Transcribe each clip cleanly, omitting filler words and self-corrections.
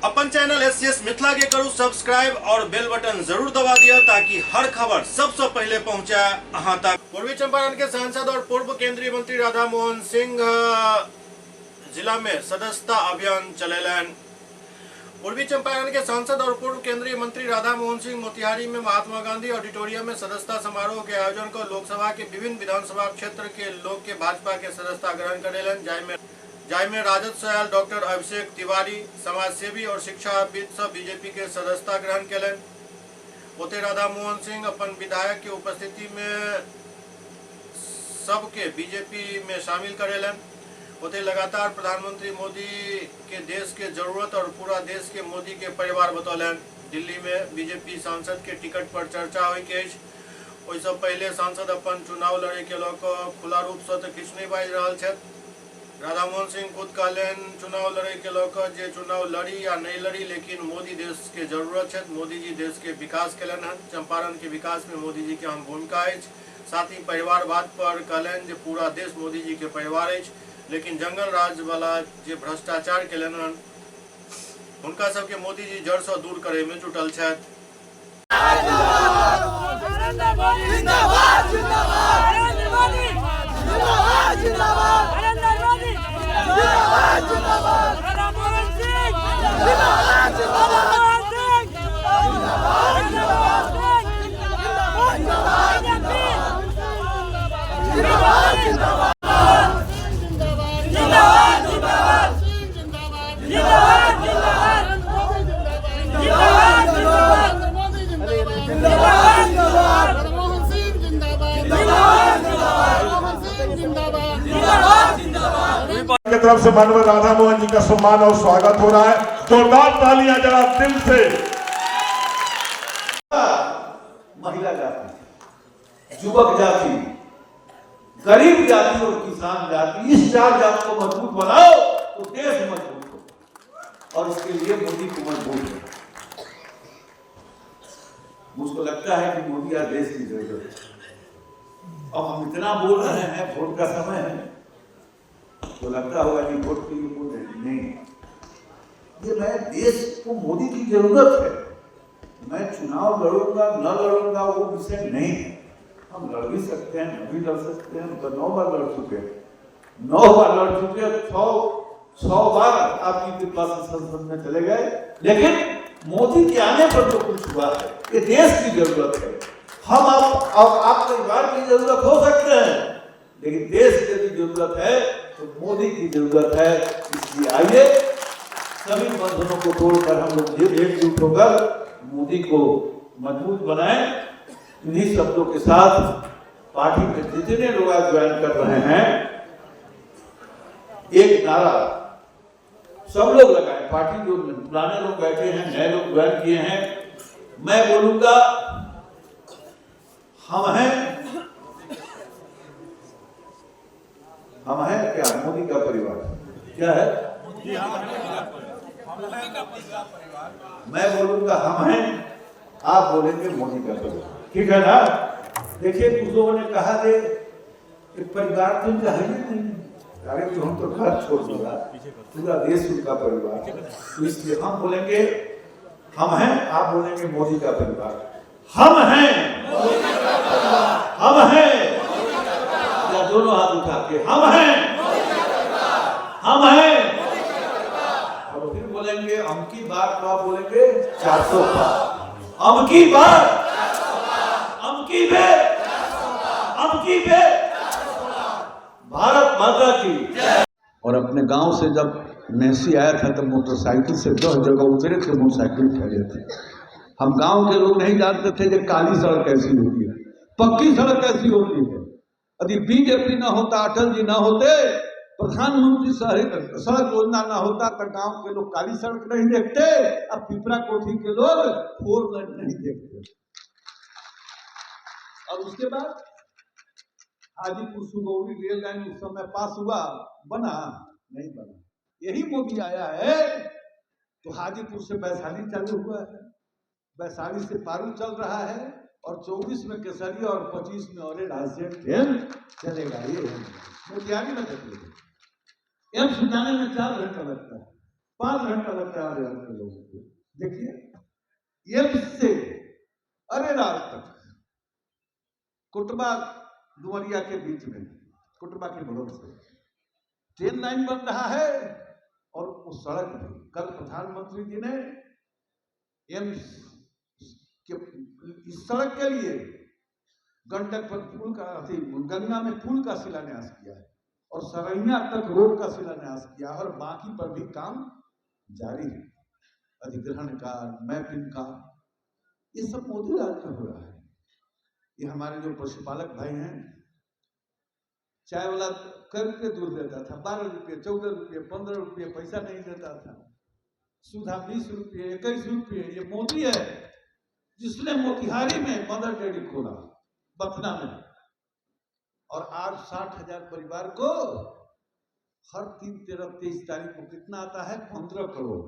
अपन channel SCS Mithila के करू subscribe और बेल बटन जरूर दबा दिया ताकि हर खबर सबसे पहले पहुंचा अहां तक। पूर्वी चंपारण के सांसद और पूर्व केंद्रीय मंत्री राधा मोहन सिंह जिला में सदस्यता अभियान चलेलन। पूर्वी चंपारण के सांसद और पूर्व केंद्रीय मंत्री राधा मोहन सिंह मोतिहारी में महात्मा गांधी ऑडिटोरियम में सदस्यता समारोह के आयोजन कर लोकसभा के विभिन्न विधानसभा क्षेत्र के लोग के भाजपा के सदस्यता ग्रहण करेलन। जाय में राजद सयाल डॉक्टर अभिषेक तिवारी, समाजसेवी और शिक्षाविद सब बीजेपी के सदस्यता ग्रहण करें। ओते राधा मोहन सिंह अपन विधायक के उपस्थिति में सबके बीजेपी में शामिल करेलन। ओते लगातार प्रधानमंत्री मोदी के देश के जरूरत और पूरा देश के मोदी के परिवार बतौलन। दिल्ली में बीजेपी सांसद के टिकट पर चर्चा हुई के ओइसे पहले सांसद अपन चुनाव लड़े के लोग खुला रूप से तो किछु नहीं बाजि रहल छथि। राधा मोहन सिंह खुद कहलन चुनाव लड़े के लोग जे चुनाव लड़ी या नहीं लड़ी, लेकिन मोदी देश के जरूरत है। मोदी जी देश के विकास कलन है। चंपारण के विकास में मोदी जी के अहम भूमिका है। साथ ही परिवारवाद पर कहलन जे पूरा देश मोदी जी के परिवार है, लेकिन जंगल राज वाला जे भ्रष्टाचार कलन हन उनका सबके मोदी जी जड़ से दूर करे में जुटल छथि। की तरफ से माननीय राधा मोहन जी का सम्मान और स्वागत हो रहा है। जोरदार तालियां जरा दिल से। महिला जाति, युवक जाति, गरीब जाति और किसान जाति, इस चार जाति को मजबूत बनाओ तो देश मजबूत हो, और इसके लिए मोदी को मजबूत है। मुझको लगता है कि मोदी आज देश की जरूरत है। अब हम इतना बोल रहे हैं, वोट का समय है, तो लगता होगा कि वोट के लिए बोल रहे नहीं। ये मैं देश को मोदी की जरूरत है। मैं चुनाव लड़ूंगा न लड़ूंगा वो विषय नहीं है। हम लड़ भी सकते हैं, न भी लड़ सकते हैं। तो 9 बार लड़ चुके हैं, 9 बार लड़ चुके हैं, 100 बार आपकी कृपा से संसद में चले गए। लेकिन मोदी के आने पर जो कुछ हुआ है, ये देश की जरूरत है। हम आप परिवार की जरूरत हो सकते हैं, लेकिन देश की भी जरूरत है तो मोदी की जरूरत है। इसलिए आइए सभी बंधनों को तोड़कर हम लोग एकजुट होकर मोदी को मजबूत बनाएं। इन्हीं शब्दों के साथ पार्टी में जितने लोग आज ज्वाइन कर रहे हैं, एक नारा सब लोग लगाए। पार्टी जो पुराने लोग बैठे हैं, नए लोग ज्वाइन किए हैं, मैं बोलूंगा हम हैं क्या? मोदी का परिवार क्या है? मैं बोलूंगा हम हैं, आप बोलेंगे मोदी का परिवार, ठीक है ना? देखिए कुछ लोगों ने कहा थे कि परिवार तो इनका है नहीं। अरे तो हम तो घर छोड़ दूंगा, पूरा देश उनका परिवार। तो इसलिए हम बोलेंगे हम हैं, आप बोलेंगे मोदी का परिवार। हम हैं, हम हैं, या दोनों हाथ उठा के हम हैं, हम हैं। और फिर बोलेंगे हम की बात, तो आप बोलेंगे 400 बार, हम की बात, हम की बे, हम की बे। भारत माता की। और अपने गांव से जब मैसी आया था तब मोटरसाइकिल से 10 जगह उतरे थे, मोटरसाइकिल खड़े थे। हम गांव के लोग नहीं जानते थे कि काली सड़क कैसी होती है, पक्की सड़क कैसी होती है। यदि बीजेपी न होता, अटल जी न होते, प्रधानमंत्री सड़क योजना न होता तो गांव के लोग काली सड़क नहीं देखते, अब पिपरा कोठी के लोग 4 लाइन नहीं देखते। और उसके बाद हाजीपुर सुगौली रेल लाइन उस समय पास हुआ, बना नहीं बना। यही मोदी आया है तो हाजीपुर से वैशाली चालू हुआ है, वैशाली से पारू चल रहा है, और 24 में केसरिया और 25 में और ट्रेन चलेगा। ये मोतिहारी में चलेगा। एम्स जाने में 4 घंटा लगता है, 5 घंटा लगता है आने के लोगों को। देखिए एम्स से अरेराज तक, कोटबा डुमरिया के बीच में, कोटबा के बगल से ट्रेन लाइन बन रहा है। और उस सड़क भी कल प्रधानमंत्री जी ने एम्स के इस सड़क के लिए गंडक पर पुल का, गंगा में पुल का शिलान्यास किया है और सरैया तक रोड का शिलान्यास किया है और बाकी पर भी काम जारी है, अधिग्रहण का, मैपिंग का, ये सब मोदी राज में हो रहा है। ये हमारे जो पशुपालक भाई हैं, चाय वाला कर रुपये दूध देता था, 12 रुपये, 14 रुपये, 15 रुपये, पैसा नहीं देता था, सुधा 20 रुपये, 21 रुपये। ये मोदी है जिसने मोतिहारी में मदर डेयरी खोला, बथना में, और आज 60,000 परिवार को हर 3, 13, 23 तारीख को कितना आता है? 15 करोड़।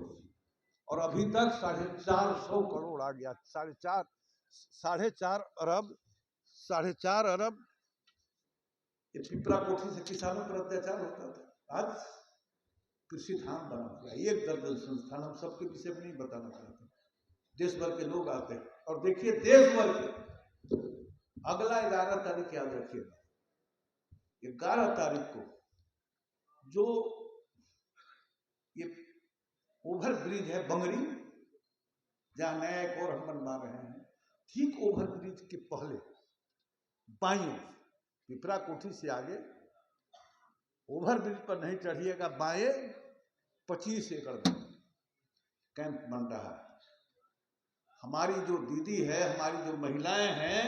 और अभी तक 450 करोड़ आ गया, 4.5 अरब। ये पिपरा कोठी से किसानों पर अत्याचार होता था, आज कृषि धाम बना हुआ, 1 दर्जन संस्थान। हम सबके विषय में नहीं बताना चाहते, देश भर के लोग आते हैं। और देखिए देश भर के अगला 11 तारीख याद रखिएगा, 11 तारीख को जो ये ओवर ब्रिज है बंगरी, जहां नया एक और हम बनवा रहे हैं, ठीक ओवर ब्रिज के पहले बाईं ओर पिपरा कोठी से आगे, ओवर ब्रिज पर नहीं चढ़िएगा, बाएं 25 एकड़ में कैंप बन रहा है। हमारी जो दीदी है, हमारी जो महिलाएं हैं,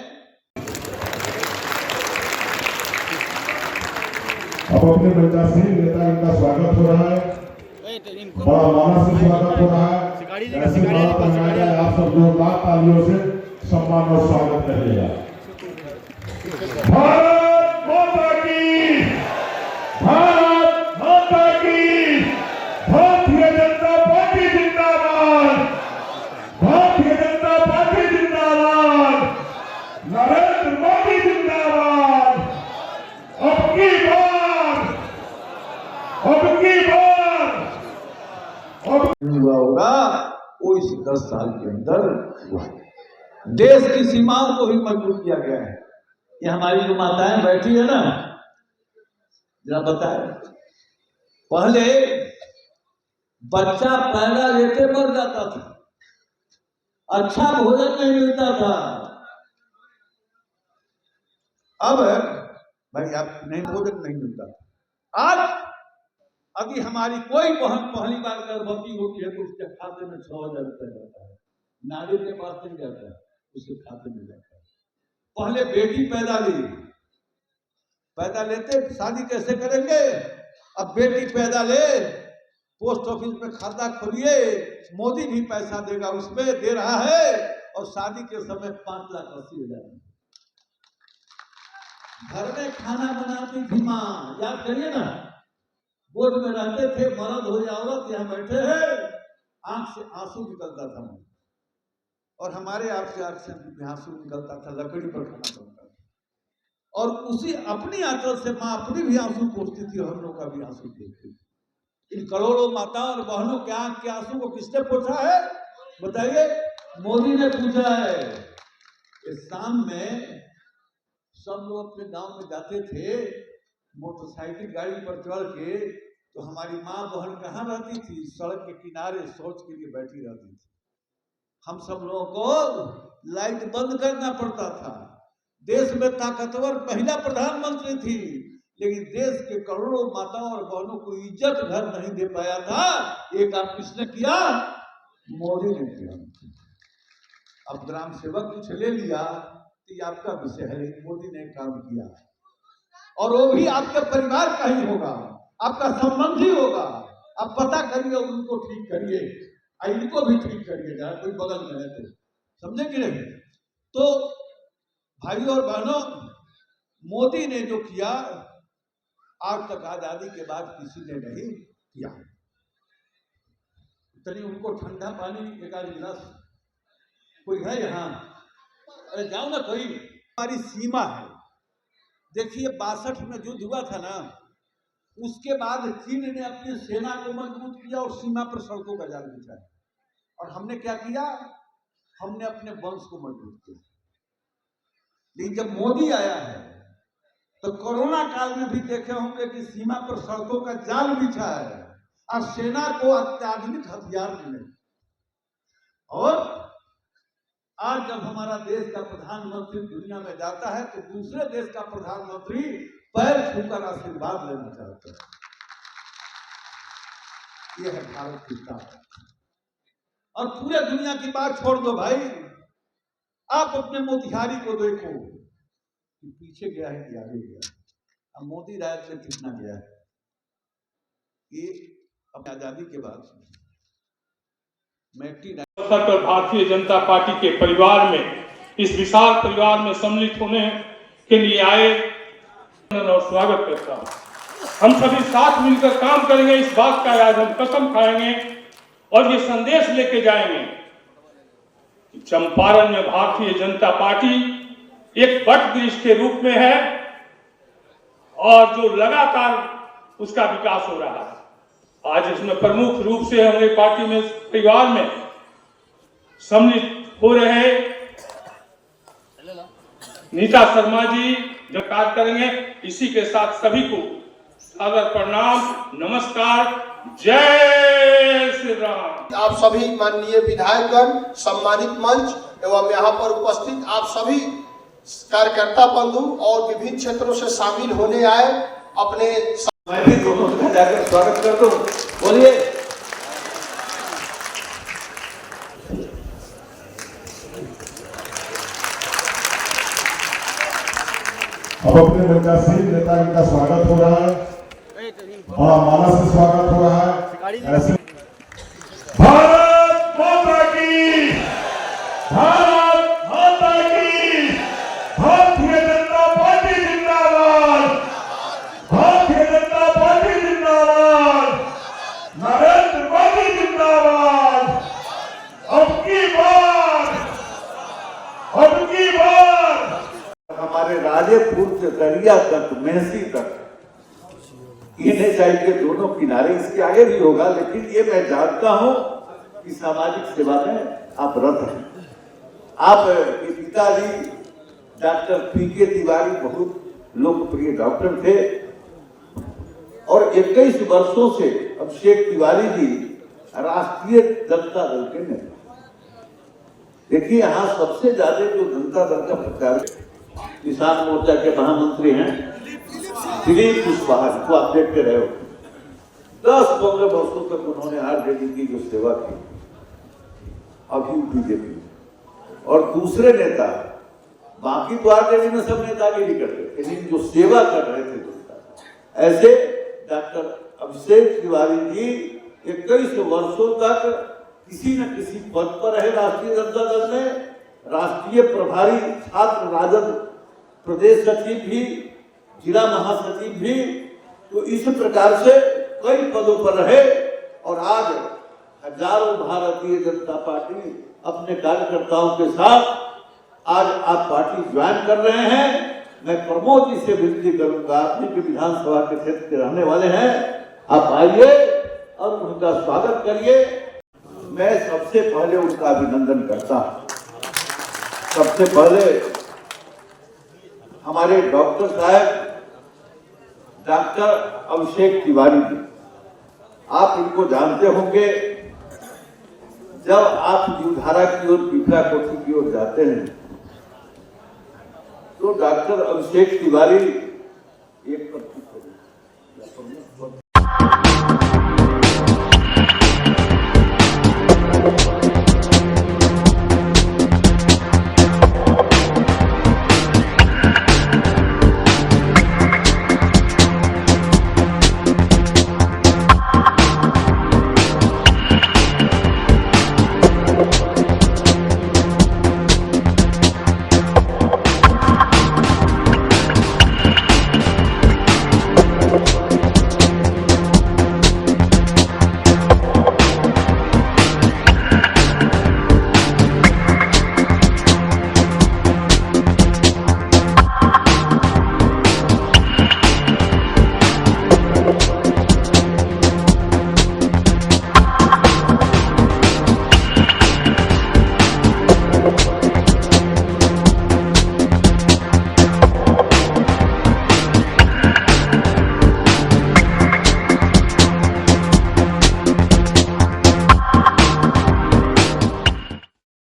अब अपने प्रत्याशी नेता इनका स्वागत हो रहा है, बड़ा माना से स्वागत हो रहा है। ऐसे बात बनाया जाए, आप सब जोरदार तालियों से सम्मान और स्वागत करिएगा। भारत माता की, भारत माता की, भारतीय जनता पार्टी जिंदाबाद, भारतीय जनता पार्टी जिंदाबाद, नरेंद्र मोदी जिंदाबाद। अब की बार हुआ होगा वो इस 10 साल के अंदर हुआ। देश की सीमाओं को भी मजबूत किया गया है। ये हमारी जो माताएं बैठी है ना, जरा बताए, पहले बच्चा पैदा लेते मर जाता था, अच्छा भोजन नहीं मिलता था। अब भाई आप नहीं, भोजन नहीं मिलता था। आज अभी हमारी कोई बहन पहली बार गर्भवती होती है तो उसके खाते में 6,000 रुपये जाता है, नारी के पास नहीं जाता है, उसके खाते में जाता है। पहले बेटी पैदा लेते शादी कैसे करेंगे? अब बेटी पैदा ले, पोस्ट ऑफिस में खाता खोलिए, मोदी भी पैसा देगा, उसमें दे रहा है, और शादी के समय 5,80,000। घर में खाना बनाती थी माँ, याद करिए ना, बोर्ड में रहते थे, मर्द हो या औरत यहाँ बैठे हैं, आंख से आंसू निकलता था, और हमारे आपसे आंख से आंसू निकलता था, लकड़ी पर खाना पड़ता था, और उसी अपनी आंचल से माँ अपनी भी आंसू पोंछती थी और हम लोग का भी आंसू पोंछती थी। इन करोड़ों माताओं और बहनों के आंख के आंसू को किसने पोंछा है बताइए? मोदी ने पूछा है। इस शाम में सब लोग अपने गांव में जाते थे मोटरसाइकिल गाड़ी पर चढ़ के, तो हमारी माँ बहन कहाँ रहती थी? सड़क के किनारे शौच के लिए बैठी रहती थी। हम सब लोगों को लाइट बंद करना पड़ता था। देश में ताकतवर महिला प्रधानमंत्री थी, लेकिन देश के करोड़ों माताओं और बहनों को इज्जत घर नहीं दे पाया था। ये काम किसने किया? मोदी ने किया। अब ग्राम सेवक कुछ ले लिया तो ये आपका विषय है, लेकिन मोदी ने काम किया, और वो भी आपके परिवार का ही होगा, आपका संबंधी होगा। आप पता करिए, उनको ठीक करिए, इनको भी ठीक करिए, जहाँ कोई बगल में है तो, समझे कि नहीं? तो भाइयों और बहनों, मोदी ने जो किया आज तक आजादी के बाद किसी ने नहीं किया। चलिए उनको ठंडा पानी एक आध गिलास, कोई है यहाँ? अरे जाओ ना कोई। हमारी सीमा है। देखिए 62 में युद्ध हुआ था ना, उसके बाद चीन ने अपनी सेना को मजबूत किया और सीमा पर सड़कों का जाल बिछाया, और हमने क्या किया, हमने अपने वंश को मजबूत किया। लेकिन जब मोदी आया है तो कोरोना काल में भी देखे होंगे कि सीमा पर सड़कों का जाल बिछा है और सेना को अत्याधुनिक हथियार मिले। और आज जब हमारा देश का प्रधानमंत्री दुनिया में जाता है तो दूसरे देश का प्रधानमंत्री पैर छूकर आशीर्वाद लेना चाहता है। यह है भारत की ताकत। और पूरे दुनिया की बात छोड़ दो भाई, आप अपने मोतिहारी को देखो कि पीछे गया है कि आगे गया है। अब मोदी राज में कितना गया है, ये अपनी आजादी के बाद अवसर पर भारतीय जनता पार्टी के परिवार में, इस विशाल परिवार में सम्मिलित होने के लिए आए और स्वागत करता हूं। हम सभी साथ मिलकर काम करेंगे, इस बात का आज हम कसम खाएंगे और ये संदेश लेके जाएंगे कि चंपारण में भारतीय जनता पार्टी एक वट वृक्ष के रूप में है और जो लगातार उसका विकास हो रहा है। आज इसमें प्रमुख रूप से हमारे पार्टी में, परिवार में सम्मिलित हो रहे नीता शर्मा जी जो कार्य करेंगे, इसी के साथ सभी को सादर प्रणाम, नमस्कार, जय श्री राम। आप सभी माननीय विधायकगण, सम्मानित मंच एवं यहाँ पर उपस्थित आप सभी कार्यकर्ता बंधु और विभिन्न क्षेत्रों से शामिल होने आए अपने, मैं भी दोनों से जाकर स्वागत कर दूं। बोलिए। अब अपने नेताश्री नेता जी का स्वागत हो रहा है, बड़ा माला से स्वागत हो रहा है। ऐसे भारत माता की, भारत माता की, भारतीय जनता पार्टी जिंदाबाद, भारतीय जनता पार्टी जिंदाबाद, नरेंद्र मोदी जिंदाबाद। अब की बार हमारे राजेपुर से दरिया तक, मेहसी तक, NHI के दोनों किनारे, इसके आगे भी होगा, लेकिन ये मैं जानता हूं कि सामाजिक सेवा में आप रत हैं। आपके पिताजी डॉक्टर PK तिवारी बहुत लोकप्रिय डॉक्टर थे और 21 वर्षों से अभिषेक तिवारी जी राष्ट्रीय जनता दल के नेता। देखिए, यहाँ सबसे ज्यादा जो जनता दल का प्रचार किसान मोर्चा के महामंत्री हैं दिलीप कुशवाहा, को आप देखते रहे हो। 10-15 वर्षों तक उन्होंने RJD की जो सेवा की, अभी बीजेपी। और दूसरे नेता, बाकी तो RJD में सब नेतागिरी करते, लेकिन जो सेवा कर रहे थे जनता, ऐसे डॉक्टर अभिषेक तिवारी जी 21 वर्षों तक किसी न किसी पद पर रहे राष्ट्रीय जनता दल में, राष्ट्रीय प्रभारी छात्र राजद प्रदेश सचिव भी, जिला महासचिव भी, तो इस प्रकार से कई पदों पर रहे। और आज हजारों भारतीय जनता पार्टी अपने कार्यकर्ताओं के साथ आज आप पार्टी ज्वाइन कर रहे हैं। मैं प्रमोद जी से विनती करूंगा, अपनी भी विधानसभा के क्षेत्र के रहने वाले हैं, आप आइए और उनका स्वागत करिए। मैं सबसे पहले उनका अभिनंदन करता हूं। सबसे पहले हमारे डॉक्टर साहब डॉक्टर अभिषेक तिवारी जी, आप इनको जानते होंगे। जब आप जीवधारा की ओर, पिपरा कोठी की ओर जाते हैं तो डॉक्टर अभिषेक तिवारी